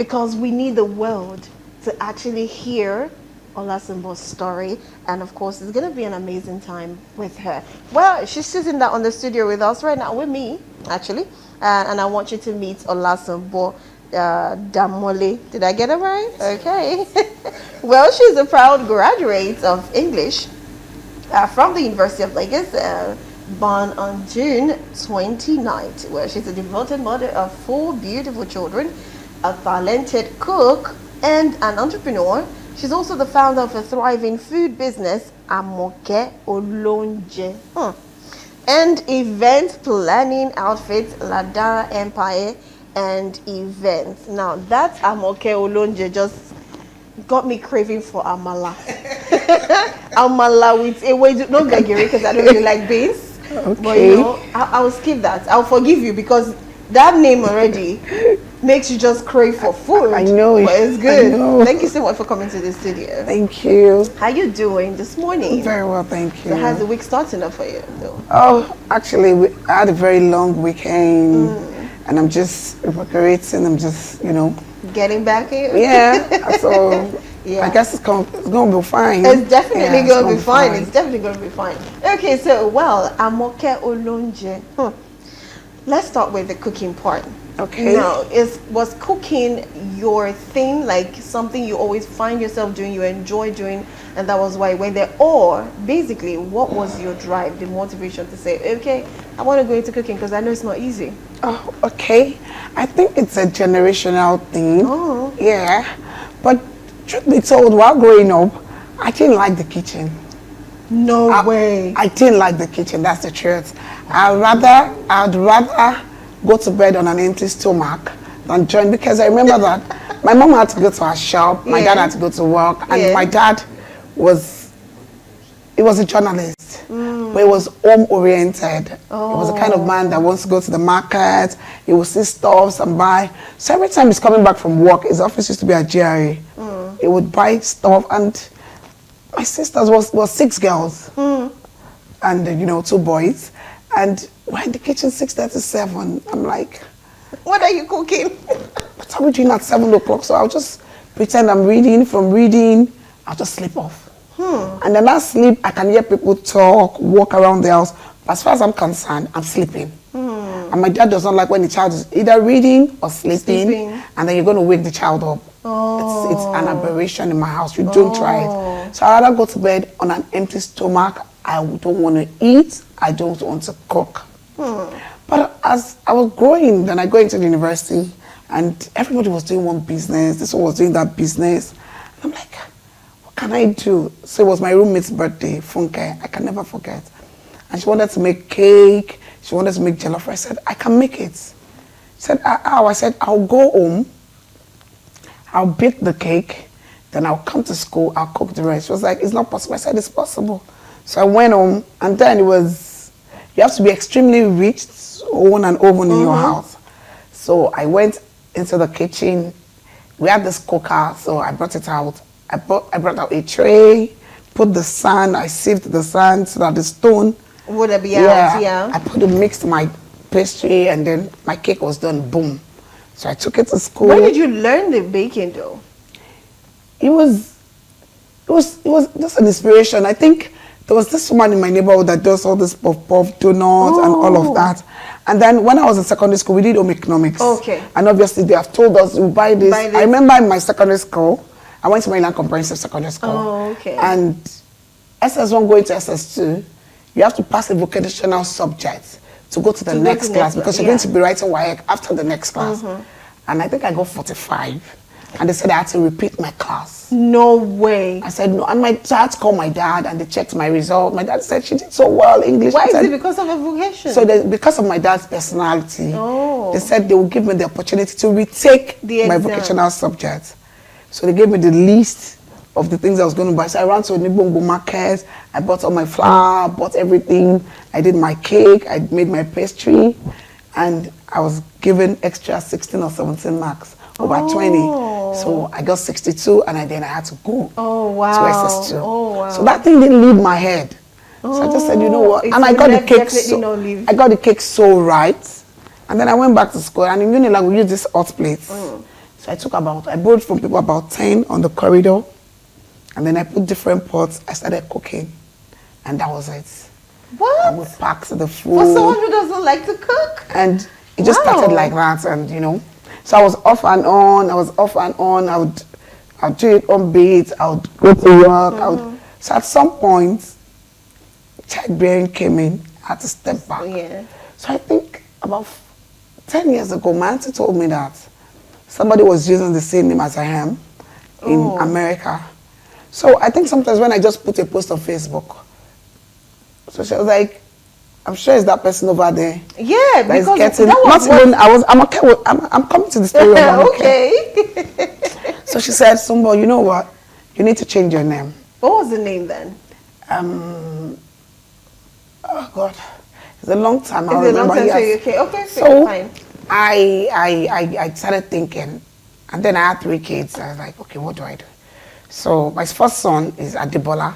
because we need the world to actually hear Olasumbo's story, and of course it's going to be an amazing time with her. Well, she's sitting down on the studio with us right now, with me actually, and I want you to meet Olasumbo Danmole. Did I get it right? Okay. Well, she's a proud graduate of English from the University of Lagos, born on June 29th. Well, she's a devoted mother of 4 beautiful children, a talented cook, and an entrepreneur. She's also the founder of a thriving food business, Amoke Olonje, and event planning outfit, Ladara Empire and Events. Now, that Amoke Olonje just got me craving for amala. Amala with a way, not gagiri, because I don't really like beans. Okay. But you know, I'll skip that. I'll forgive you because that name already makes you just crave for food. I know it. But it's good. Thank you so much for coming to the studio. Thank you. How you doing this morning? Very well, thank you. So how's the week starting up for you, though? Oh, actually, I had a very long weekend, and I'm just recuperating. I'm just, Getting back in? Yeah. So yeah. I guess it's going to be fine. It's definitely going to be fine. fine. It's definitely going to be fine. Okay, so, Amoke Olonje. Let's start with the cooking part. Okay. Now, was cooking your thing, like something you always find yourself doing, you enjoy doing, and that was why you went there? Or, basically, what was your drive, the motivation to say, okay, I want to go into cooking because I know it's not easy? Oh, okay. I think it's a generational thing. Oh. Yeah. But truth be told, while growing up, I didn't like the kitchen. No way. I didn't like the kitchen, that's the truth. I'd rather go to bed on an empty stomach than join, because I remember that my mom had to go to her shop, my dad had to go to work, and my dad was a journalist, but he was home-oriented. He was the kind of man that wants to go to the market, he will see stuffs and buy. So every time he's coming back from work, his office used to be at GRA. He would buy stuff, and my sisters was 6 girls, and 2 boys, and we're in the kitchen 6:37. I'm like, what are you cooking? What are we doing at 7 o'clock? So I'll just pretend I'm reading. From reading, I'll just sleep off. And then I sleep, I can hear people talk, walk around the house. But as far as I'm concerned, I'm sleeping. And my dad does not like when the child is either reading or sleeping. And then you're going to wake the child up. It's an aberration in my house. You don't try it. So I'd rather go to bed on an empty stomach. I don't want to eat. I don't want to cook. But as I was growing, then I go into the university, and everybody was doing one business. This one was doing that business. And I'm like, what can I do? So it was my roommate's birthday, Funke. I can never forget. And she wanted to make cake. She wanted to make jollof. I said, I can make it. She said, how? I said, I'll go home. I'll bake the cake. Then I'll come to school. I'll cook the rest. She was like, it's not possible. I said, it's possible. So I went home, and then it was, you have to be extremely rich to own an oven in your house. So I went into the kitchen. We had this cooker, so I brought it out. I brought out a tray, put the sand, I sieved the sand so that the stone would it be out? Yeah. I mixed my pastry, and then my cake was done. Boom. So I took it to school. Where did you learn the baking though? It was just an inspiration. I think there was this woman in my neighborhood that does all this puff donuts and all of that. And then when I was in secondary school, we did home economics. Okay. And obviously they have told us to buy this. I remember in my secondary school, I went to Maryland Comprehensive Secondary School. Oh, okay. And SS1 going to SS2, you have to pass a vocational subject to go to the next class, because you're going to be writing WAEC after the next class. And I think I got 45. And they said I had to repeat my class. No way. I said no. And my dad called my dad, and they checked my result. My dad said she did so well English. Why is it because of a vocation? So because of my dad's personality, they said they would give me the opportunity to retake my vocational subject. So they gave me the list of the things I was going to buy. So I ran to Nibongo market. I bought all my flour, bought everything. I did my cake. I made my pastry. And I was given extra 16 or 17 marks over 20. So I got 62, and then I had to go to SS2. So that thing didn't leave my head. So I just said, you know what? And I got the cake I got the cake so right. And then I went back to school, and in Unilag we use this hot plates. So I borrowed from people about 10 on the corridor. And then I put different pots. I started cooking. And that was it. What? And we packed the food. For someone who doesn't like to cook? And it just started like that. And, you know, so I was off and on. I'd do it on beat. I would go to work. So at some point, childbearing came in. I had to step back. Yeah. So I think about 10 years ago, my auntie told me that somebody was using the same name as I am in America. So I think sometimes when I just put a post on Facebook, so she was like, I'm sure it's that person over there. Yeah, that is because getting, that was I'm coming to the story of okay. So she said, Sumbo, you know what? You need to change your name. What was the name then? Oh God, it's a long time. It's a long time. Okay, so fine. I started thinking, and then I had 3 kids. I was like, okay, what do I do? So my first son is Adebola.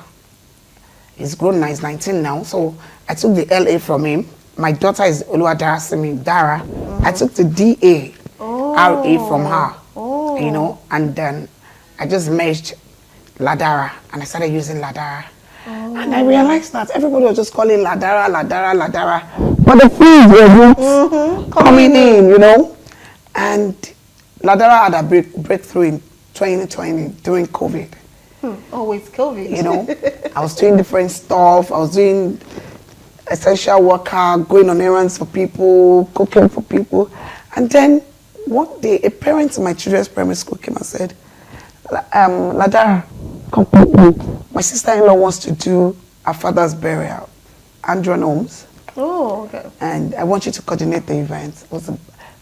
He's grown now, he's 19 now. So I took the LA from him. My daughter is Oluwadarasimi Dara. I took the DA RA from her. You know, and then I just merged Ladara and I started using Ladara. And I realized that everybody was just calling Ladara. But the fees were coming in, you know. And Ladara had a breakthrough in 2020 during COVID. Always COVID. You know, I was doing different stuff. I was doing essential worker, going on errands for people, cooking for people. And then one day, a parent in my children's primary school came and said, Ladara, come with me. My sister-in-law wants to do her father's burial, Andrew Homes. Oh, okay. And I want you to coordinate the event. It was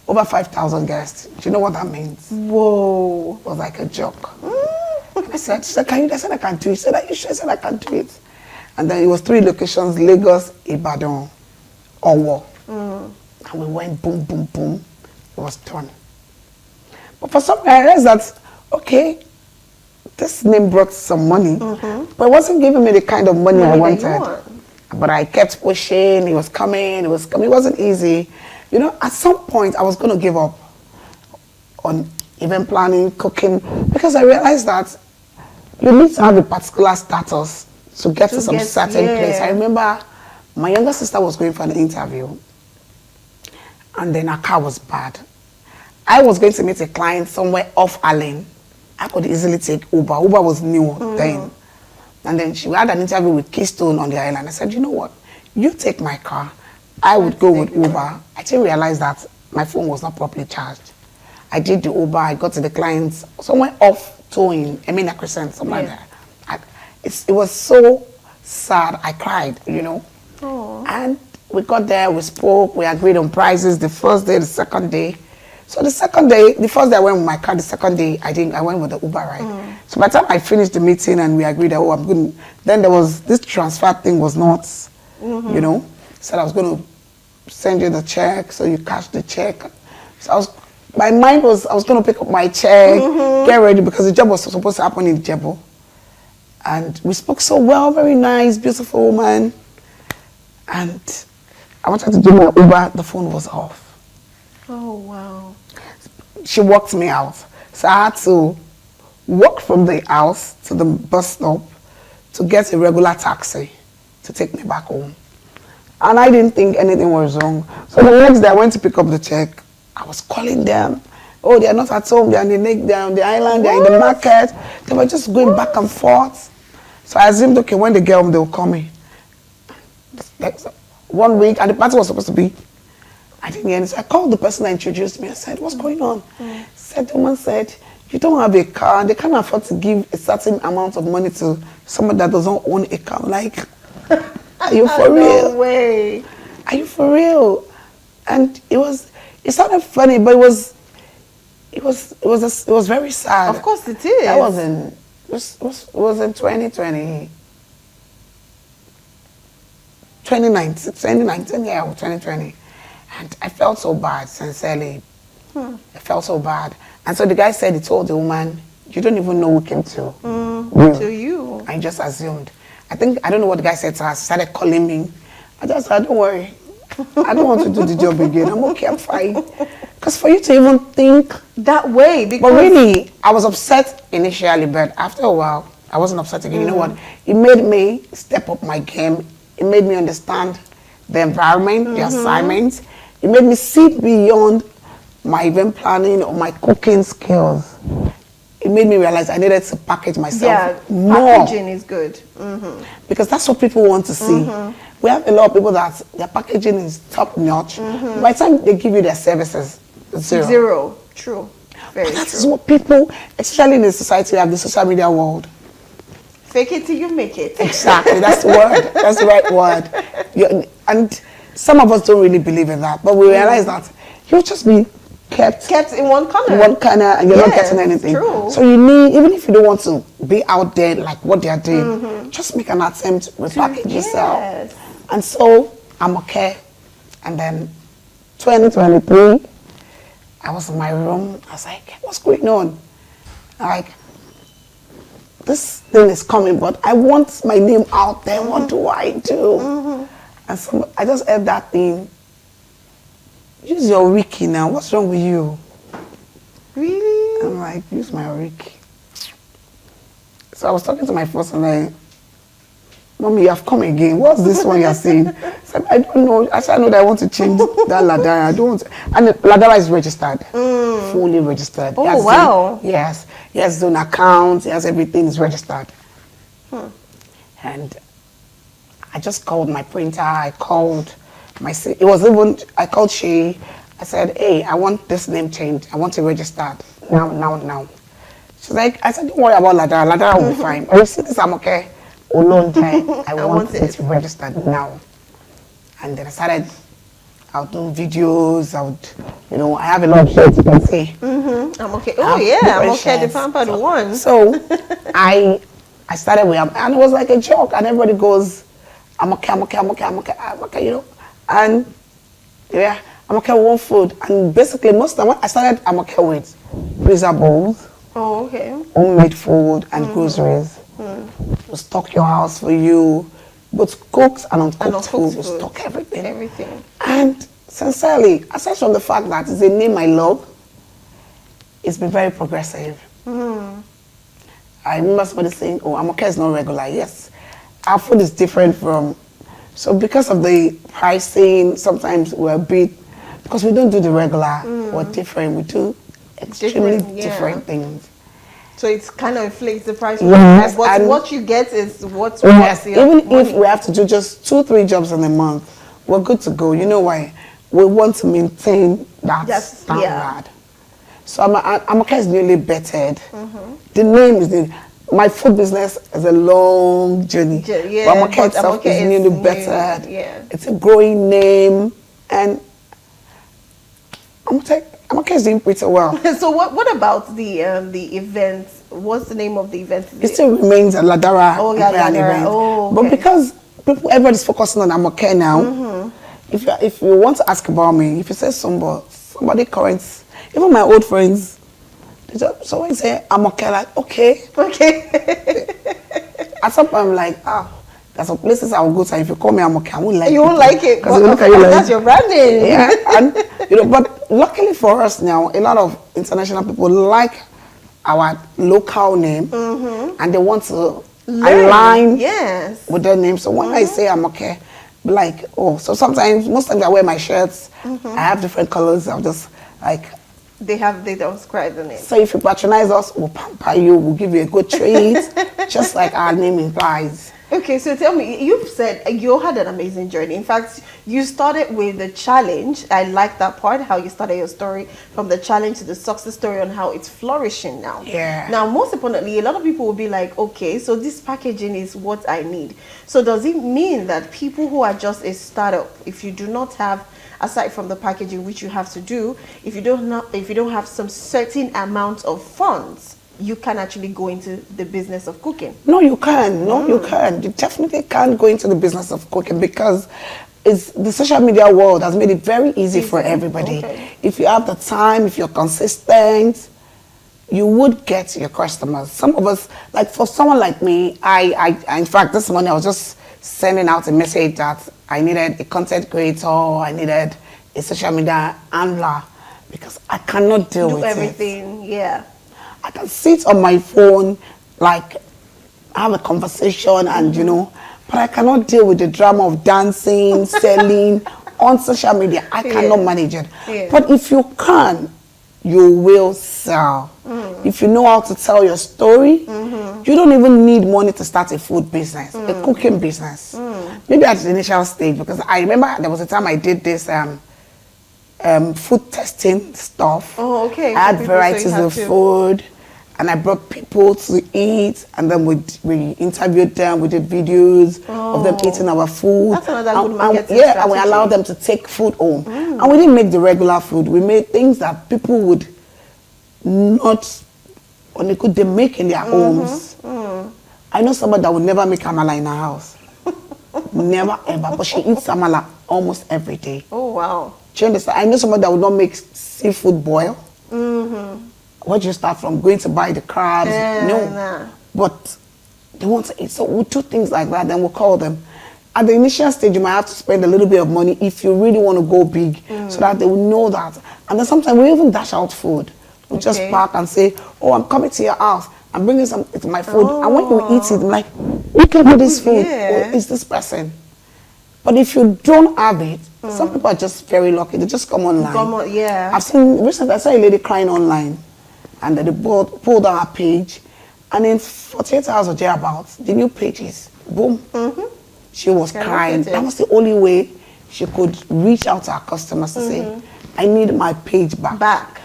over 5,000 guests. Do you know what that means? Whoa. It was like a joke. I said, can you? I said, I can do it. She said, are you sure? I said, I can do it. And then it was 3 locations, Lagos, Ibadan, Owo. And we went boom, boom, boom. It was done. But for some reason, I realized that, okay, this name brought some money, but it wasn't giving me the kind of money I wanted. But I kept pushing, it was coming, it wasn't easy. You know, at some point, I was going to give up on event planning, cooking, because I realized that you need to have a particular status to get to some certain place. I remember my younger sister was going for an interview, and then her car was bad. I was going to meet a client somewhere off Allen. I could easily take Uber. Uber was new then. And then she had an interview with Keystone on the island. I said, you know what? You take my car. I would go with Uber. I didn't realize that my phone was not properly charged. I did the Uber. I got to the clients somewhere off towing, Emina Crescent, something like that. It was so sad. I cried, you know. And we got there, we spoke, we agreed on prices the first day, the second day. So the second day, the first day I went with my car, the second day I went with the Uber ride. So by the time I finished the meeting and we agreed that, oh, I'm good, then there was, this transfer thing was not, you know, said I was going to send you the check, so you cash the check. So my mind was, I was going to pick up my check, get ready, because the job was supposed to happen in Jebo. And we spoke so well, very nice, beautiful woman. And I wanted to do my Uber, the phone was off. Oh, wow. She walked me out. So I had to walk from the house to the bus stop to get a regular taxi to take me back home. And I didn't think anything was wrong. So the next day I went to pick up the check. I was calling them. Oh, they are not at home. They are on the island. They are in the market. They were just going back and forth. So I assumed, okay, when they get home, they'll call me. Like 1 week, and the party was supposed to be. I didn't hear anything. So I called the person that introduced me. I said, what's going on? The woman said, you don't have a car, and they can't afford to give a certain amount of money to someone that doesn't own a car. I'm like, are you for real? No way. Are you for real? And it sounded funny, but it was very sad. Of course it is. That was it was in 2020. 2019, yeah, or 2020. And I felt so bad, sincerely. I felt so bad. And so the guy said, he told the woman, you don't even know who came to you. I just assumed. I don't know what the guy said to her. He started calling me. I just said, don't worry. I don't want to do the job again. I'm okay, I'm fine. Because for you to even think that way, because but really, I was upset initially, but after a while, I wasn't upset again. You know what? It made me step up my game. It made me understand the environment, the assignments. It made me see beyond my event planning or my cooking skills. It made me realize I needed to package myself more. Packaging is good. Because that's what people want to see. We have a lot of people that their packaging is top notch. By the time they give you their services, zero. True. Very But that true. is what people, especially in the society of the social media world. Fake it till you make it. Exactly, that's the word. That's the right word. And some of us don't really believe in that, but we realize that you'll just be kept in one corner. in one corner and you're not getting anything. True. So you need, even if you don't want to be out there like what they are doing, just make an attempt to repackage yourself. And so I'm okay. And then 2023, I was in my room. I was like, what's going on? Like, this thing is coming, but I want my name out there. What do I do? And so I just heard that thing. Use your wiki now. What's wrong with you? Really? I'm like, use my wiki. So I was talking to my first and like, Mommy, you have come again. What's this one you're saying? I said, I don't know. I said, I know that I want to change that Ladara. I don't want to. And Ladara is registered. Fully registered. Oh, wow. Yes. He has his own account. He has everything is registered. And I just called my printer. I called I called Shay. I said, hey, I want this name changed. I want it registered. Now. She's like, I said, don't worry about Ladara. Ladara will be fine. Oh, you see this, I'm okay. I want it registered now. And then I started, I'll do videos, I have a lot of shirts you can see. I'm okay. Oh yeah, I'm okay, the pampered one. So I started with, and it was like a joke, and everybody goes, I'm okay, and yeah, I'm okay with one food. And basically most of the time I started, I'm okay with freezer bowls. Oh, okay. Homemade food and groceries. We'll stock your house for you. Both cooked and uncooked food. We'll stock everything. Everything. And sincerely, aside from the fact that it's a name I love, it's been very progressive. I remember somebody saying, oh, Amoke is not regular. Yes, our food is different from... So because of the pricing, sometimes we're a bit... Because we don't do the regular, we're different. We do extremely different things. So it kind of inflates the price. Yes, but what you get is what's yes, worth your even money. if we have to do just 2-3 jobs in a month, we're good to go. You know why? We want to maintain that standard. Yeah. So Amoke is newly bettered. The name is my food business is a long journey. Yeah, but Amoke itself is newly bettered. Yeah. It's a growing name, and Amoke is doing pretty well. So what about the event? What's the name of the event? It still remains a Ladara event. Oh, okay. But because everybody's focusing on Amoke now, if you want to ask about me, if you say somebody current, even my old friends, they just someone say Amoke, like okay. At some point I'm like, there's some places I will go to. If you call me Amoke, I won't like it. You won't like it because that's your branding. Yeah, and but luckily for us now, a lot of international people like our local name, and they want to align with their name. So when I say Amoke, like, oh, so sometimes, most times I wear my shirts, I have different colors, I'll just like... They don't describe the name. So if you patronize us, we'll pamper you, we'll give you a good treat, just like our name implies. Okay, so tell me, you've said you had an amazing journey. In fact, you started with the challenge. I like that part, how you started your story from the challenge to the success story on how it's flourishing now. Yeah. Now, most importantly, a lot of people will be like, okay, so this packaging is what I need. So does it mean that people who are just a startup, if you do not have, aside from the packaging, which you have to do, if you don't have some certain amount of funds, you can actually go into the business of cooking? No, you can. No, you can. You definitely can go into the business of cooking because the social media world has made it very easy for everybody. Okay. If you have the time, if you're consistent, you would get your customers. Some of us, like for someone like me, I in fact, this morning I was just sending out a message that I needed a content creator, I needed a social media handler, because I cannot deal with everything. Yeah. I can sit on my phone, like, have a conversation and, you know, but I cannot deal with the drama of dancing, selling on social media. I cannot manage it. Yeah. But if you can, you will sell. If you know how to tell your story, you don't even need money to start a food business, a cooking business. Maybe at the initial stage, because I remember there was a time I did this food testing stuff. Oh, okay. I had varieties of food, and I brought people to eat, and then we interviewed them, we did videos of them eating our food. That's another good marketing strategy. And we strategy. allowed them to take food home. And we didn't make the regular food. We made things that people would not, on a good day, make in their homes. I know somebody that would never make amala in her house. Never ever. But she eats amala almost every day. Oh, wow. Do you understand? I know somebody that would not make seafood boil. Where do you start from? Going to buy the crabs? No. Nah. But they want to eat. So we'll do things like that, then we'll call them. At the initial stage, you might have to spend a little bit of money if you really want to go big, so that they will know that. And then sometimes we even dash out food. We just park and say, oh, I'm coming to your house. I'm bringing some to my food. And when you eat it, I'm like, look at this food. Yeah. Who is this person? But if you don't have it, some people are just very lucky. They just come online. Yeah. I've seen, recently I saw a lady crying online, and they pulled down her page, and in 48 hours or thereabouts, the new pages, boom, she was crying. That was the only way she could reach out to her customers to say, I need my page back.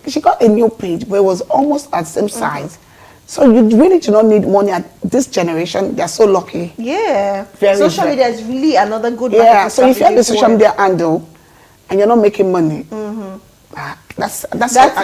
She got a new page, but it was almost at the same size. So you really do not need money at this generation. They're so lucky. Yeah. Very, social media is really another good marketing so if you have the social media handle and you're not making money, that's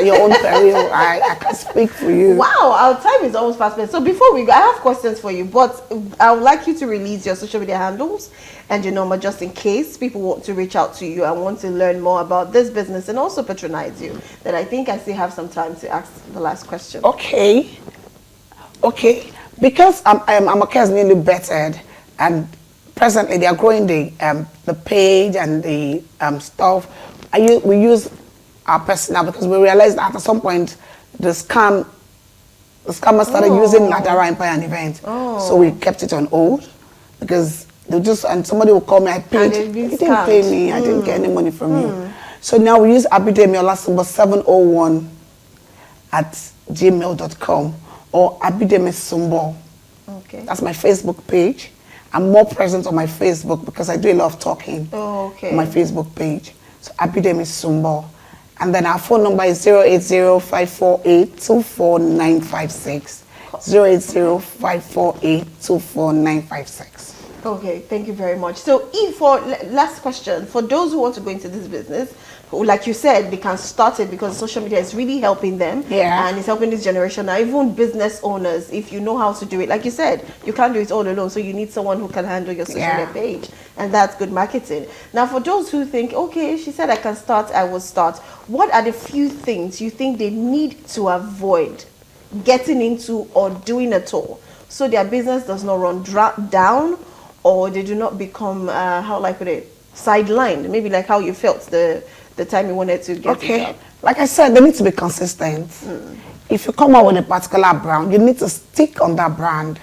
your own peril. I can speak for you. Wow, our time is almost fast spent. So before we go, I have questions for you, but I would like you to release your social media handles and your number, just in case people want to reach out to you and want to learn more about this business and also patronize you. Then I think I still have some time to ask the last question. Okay, because Amaka is nearly bettered, and presently they are growing the page and the stuff. We use our personnel because we realized that at some point the scammers started using Ladara Empire and events. So we kept it on hold because and somebody will call me, I paid, you didn't pay me, I didn't get any money from you. So now we use Abidemi Olasumbo 701 at gmail.com or Abidemi Sumbo. Okay. That's my Facebook page. I'm more present on my Facebook because I do a lot of talking on my Facebook page. So Abidemi Sumbo. And then our phone number is 080-548-24956. 080-548-24956. Okay, thank you very much. So, for last question, for those who want to go into this business, like you said, they can start it because social media is really helping them. Yeah. And it's helping this generation. Now, even business owners, if you know how to do it, like you said, you can't do it all alone. So you need someone who can handle your social media page. And that's good marketing. Now, for those who think, okay, she said I can start, I will start. What are the few things you think they need to avoid getting into or doing at all so their business does not run down, or they do not become, sidelined? Maybe like how you felt the time you wanted to get it up. Like I said, they need to be consistent. If you come out with a particular brand, you need to stick on that brand.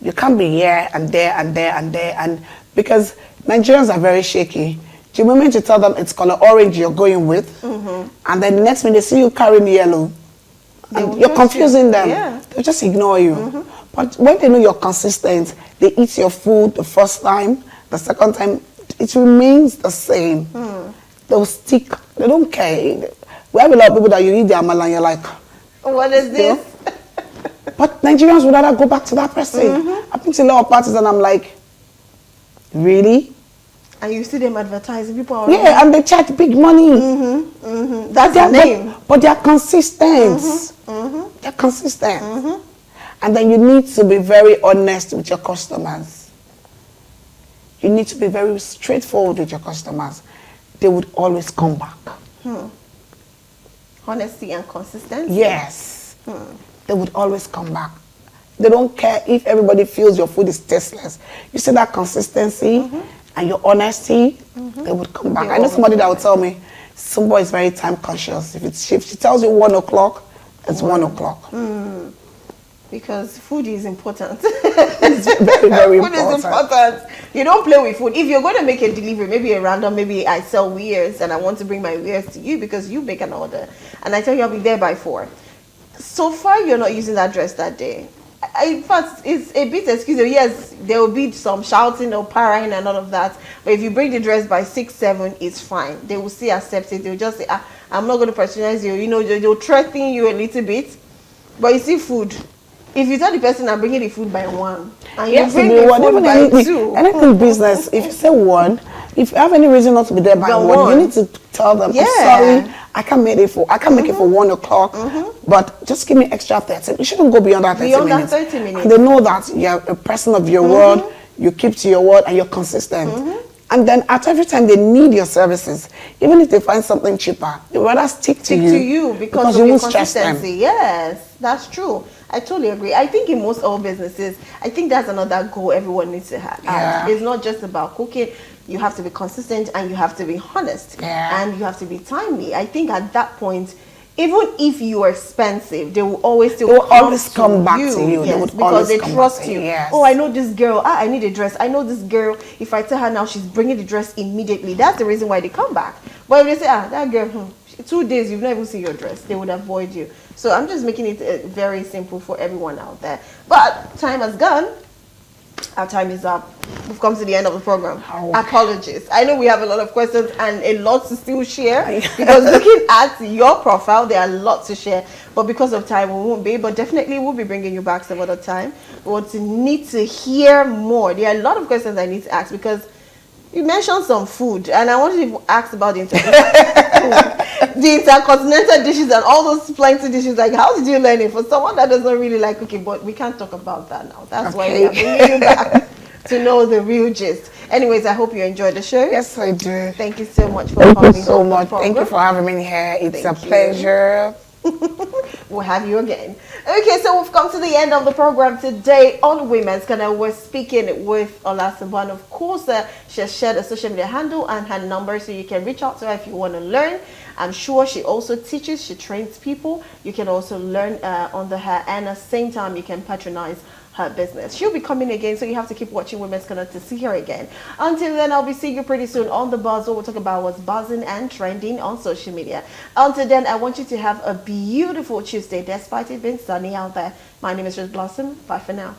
You can't be here and there and there and there, and because Nigerians are very shaky. The moment you tell them it's color orange you're going with, and then the next minute they see you carrying yellow, and you're confusing them. Yeah. They'll just ignore you. But when they know you're consistent, they eat your food the first time, the second time, it remains the same. They'll stick. They don't care. We have a lot of people that you eat their amala and you're like, what is this? But Nigerians would rather go back to that person. I've been to a lot of parties and I'm like, really? And you see them advertising, people are and they charge big money. That's their name. But they are consistent. They're consistent. And then you need to be very honest with your customers. You need to be very straightforward with your customers. They would always come back. Honesty and consistency? Yes. They would always come back. They don't care if everybody feels your food is tasteless. You see that consistency, and your honesty, they would come back. I know somebody that would tell me, Sumbo is very time conscious. If she tells you 1 o'clock, it's 1 o'clock. Because food is important. It's very, very Food is important. You don't play with food. If you're going to make a delivery, maybe a random, maybe I sell wares and I want to bring my wares to you because you make an order. And I tell you I'll be there by 4. So far, you're not using that dress that day. In fact, it's a bit excusable. Yes, there will be some shouting or parrying and all of that. But if you bring the dress by 6, 7, it's fine. They will still accept it. They'll just say, I'm not going to patronize you. You know, they'll threaten you a little bit. But you see food. If you tell the person I'm bringing the food by 1, and you bring the food by 2. Anything business, if you say 1, if you have any reason not to be there by 1, you need to tell them, I'm sorry, I can't make it for 1 o'clock, but just give me extra 30. You shouldn't go beyond that 30 minutes. Beyond that 30 minutes. And they know that you're a person of your word, you keep to your word, and you're consistent. And then at every time they need your services, even if they find something cheaper, they rather stick to you because of your consistency. Yes, that's true. I totally agree. I think in most all businesses, I think that's another goal everyone needs to have. Yeah. It's not just about cooking. You have to be consistent and you have to be honest. Yeah. And you have to be timely. I think at that point, even if you are expensive, they will always come back to you. Yes, they would because they trust you. Yes. Oh, I know this girl. I need a dress. I know this girl. If I tell her now, she's bringing the dress immediately. That's the reason why they come back. But if they say, that girl, 2 days, you've not even seen your dress, they would avoid you. So I'm just making it very simple for everyone out there. But time has gone. Our time is up. We've come to the end of the program. Apologies. I know we have a lot of questions and a lot to still share because looking at your profile, there are lots to share. But because of time, we won't be. But definitely, we'll be bringing you back some other time. We want to need to hear more. There are a lot of questions I need to ask because you mentioned some food, and I wanted to ask about the intercontinental dishes and all those plenty dishes. Like, how did you learn it? For someone that doesn't really like cooking, but we can't talk about that now. That's why we are bringing you back to know the real gist. Anyways, I hope you enjoyed the show. Yes, I do. Thank you so much for coming. Thank you so much. Thank you for having me here. It's a pleasure. We'll have you again. Okay, so we've come to the end of the program today on Women's Corner. We're speaking with Olasumbo, and of course, she has shared a social media handle and her number, so you can reach out to her if you want to learn. I'm sure she also teaches, she trains people. You can also learn under her, and at the same time, you can patronize her business. She'll be coming again, so you have to keep watching Women's Corner to see her again. Until then, I'll be seeing you pretty soon on The Buzz, where we'll talk about what's buzzing and trending on social media. Until then, I want you to have a beautiful Tuesday, despite it being sunny out there. My name is Rose Blossom. Bye for now.